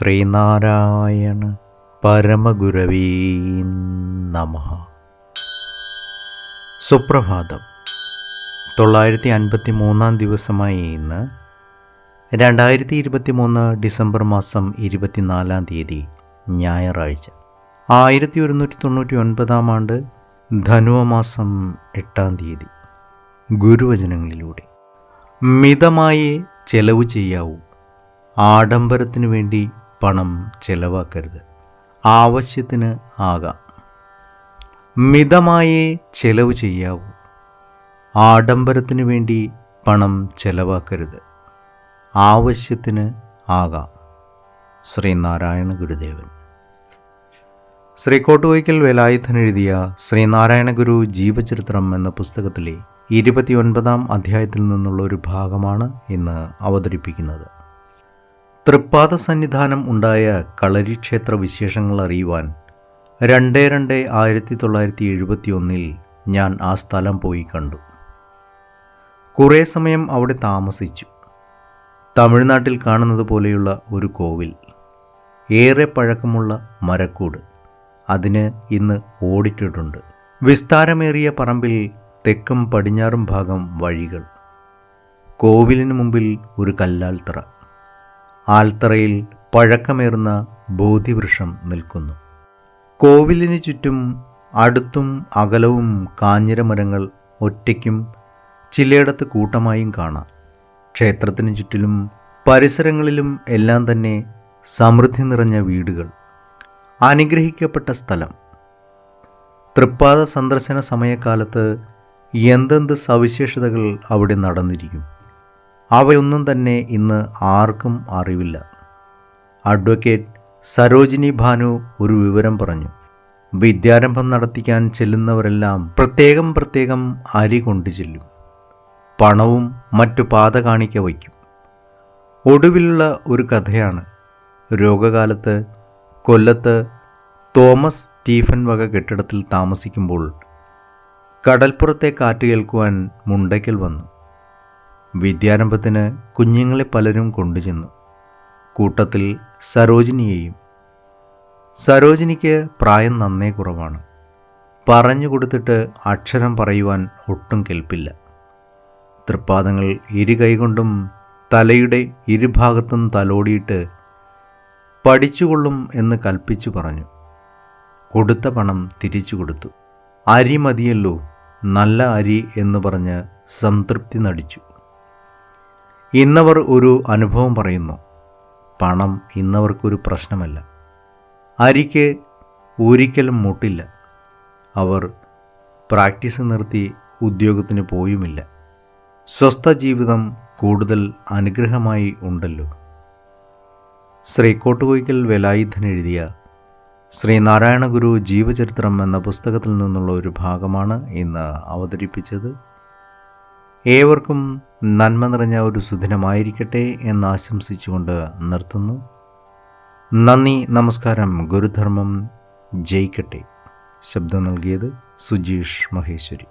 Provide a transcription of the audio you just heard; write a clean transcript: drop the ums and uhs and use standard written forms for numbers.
ശ്രീനാരായണ പരമഗുരവേ നമഃ. സുപ്രഭാതം. 953 ദിവസമായ ഇന്ന് 2023 ഡിസംബർ മാസം 24 ഞായറാഴ്ച, 1199 ആണ്ട് ധനുവ മാസം 8 ഗുരുവചനങ്ങളിലൂടെ മിതമായേ ചെലവ് ചെയ്യാവൂ. ആഡംബരത്തിനു വേണ്ടി പണം ചെലവാക്കരുത്. ആവശ്യത്തിന് ആകാം. മിതമായേ ചെലവ് ചെയ്യാവൂ. ആഡംബരത്തിനു വേണ്ടി പണം ചെലവാക്കരുത്. ആവശ്യത്തിന് ആകാം. ശ്രീനാരായണ ഗുരുദേവൻ. ശ്രീകോട്ടുകോയ്ക്കൽ വേലായുധൻ എഴുതിയ ശ്രീനാരായണ ഗുരു ജീവചരിത്രം എന്ന പുസ്തകത്തിലെ 29 അധ്യായത്തിൽ നിന്നുള്ള ഒരു ഭാഗമാണ് ഇന്ന് അവതരിപ്പിക്കുന്നത്. തൃപ്പാദ സന്നിധാനം ഉണ്ടായ കളരിക്ഷേത്ര വിശേഷങ്ങൾ അറിയുവാൻ 2/2/1971 ഞാൻ ആ സ്ഥലം പോയി കണ്ടു. കുറേ സമയം അവിടെ താമസിച്ചു. തമിഴ്നാട്ടിൽ കാണുന്നത് പോലെയുള്ള ഒരു കോവിൽ, ഏറെ പഴക്കമുള്ള മരക്കൂട്, അതിന് ഇന്ന് ഓടിട്ടിട്ടുണ്ട്. വിസ്താരമേറിയ പറമ്പിൽ തെക്കും പടിഞ്ഞാറും ഭാഗം വഴികൾ. കോവിലിന് മുമ്പിൽ ഒരു കല്ലാൽത്തറ. ആൽത്തറയിൽ പഴക്കമേറുന്ന ബോധിവൃക്ഷം നിൽക്കുന്നു. കോവിലിന് ചുറ്റും അടുത്തും അകലവും കാഞ്ഞിരമരങ്ങൾ ഒറ്റയ്ക്കും ചിലയിടത്ത് കൂട്ടമായും കാണാം. ക്ഷേത്രത്തിന് ചുറ്റിലും പരിസരങ്ങളിലും എല്ലാം തന്നെ സമൃദ്ധി നിറഞ്ഞ വീടുകൾ. അനുഗ്രഹിക്കപ്പെട്ട സ്ഥലം. തൃപ്പാദ സന്ദർശന സമയക്കാലത്ത് എന്തെന്ത് സവിശേഷതകൾ അവിടെ നടന്നിരിക്കും. അവയൊന്നും തന്നെ ഇന്ന് ആർക്കും അറിവില്ല. അഡ്വക്കേറ്റ് സരോജിനി ഭാനു ഒരു വിവരം പറഞ്ഞു. വിദ്യാരംഭം നടത്തിക്കാൻ ചെല്ലുന്നവരെല്ലാം പ്രത്യേകം അരി കൊണ്ടു ചെല്ലും. പണവും മറ്റു പാതകാണിക്ക വയ്ക്കും. ഒടുവിലുള്ള ഒരു കഥയാണ്. രോഗകാലത്ത് കൊല്ലത്ത് തോമസ് സ്റ്റീഫൻ വക കെട്ടിടത്തിൽ താമസിക്കുമ്പോൾ കടൽപ്പുറത്തെ കാറ്റ് കേൾക്കുവാൻ മുണ്ടയ്ക്കൽ വന്നു. വിദ്യാരംഭത്തിന് കുഞ്ഞുങ്ങളെ പലരും കൊണ്ടുചെന്നു. കൂട്ടത്തിൽ സരോജിനിയെയും. സരോജിനിക്ക് പ്രായം നന്നേ കുറവാണ്. പറഞ്ഞു കൊടുത്തിട്ട് അക്ഷരം പറയുവാൻ ഒട്ടും കെൽപ്പില്ല. തൃപ്പാദങ്ങൾ ഇരു കൈകൊണ്ടും തലയുടെ ഇരുഭാഗത്തും തലോടിയിട്ട് പഠിച്ചുകൊള്ളും എന്ന് കൽപ്പിച്ചു പറഞ്ഞു. കൊടുത്ത പണം തിരിച്ചു കൊടുത്തു. അരി മതിയല്ലോ, നല്ല അരി എന്ന് പറഞ്ഞ് സംതൃപ്തി നടിച്ചു. ഇന്നവർ ഒരു അനുഭവം പറയുന്നു. പണം ഇന്നവർക്കൊരു പ്രശ്നമല്ല. അരിക്ക് ഒരിക്കലും മുട്ടില്ല. അവർ പ്രാക്ടീസ് നിർത്തി ഉദ്യോഗത്തിന് പോയുമില്ല. സ്വസ്ഥ ജീവിതം കൂടുതൽ അനുഗ്രഹമായി ഉണ്ടല്ലോ. ശ്രീകോട്ടുകോയ്ക്കൽ വേലായുധൻ എഴുതിയ ശ്രീനാരായണ ഗുരു ജീവചരിത്രം എന്ന പുസ്തകത്തിൽ നിന്നുള്ള ഒരു ഭാഗമാണ് ഇന്ന് അവതരിപ്പിച്ചത്. ഏവർക്കും നന്മ നിറഞ്ഞ ഒരു സുദിനമായിരിക്കട്ടെ എന്ന് ആശംസിച്ചുകൊണ്ട് നിർത്തുന്നു. നന്ദി, നമസ്കാരം. ഗുരുധർമ്മം ജയിക്കട്ടെ. ശബ്ദം നൽകിയത് സുജീഷ് മഹേശ്വരി.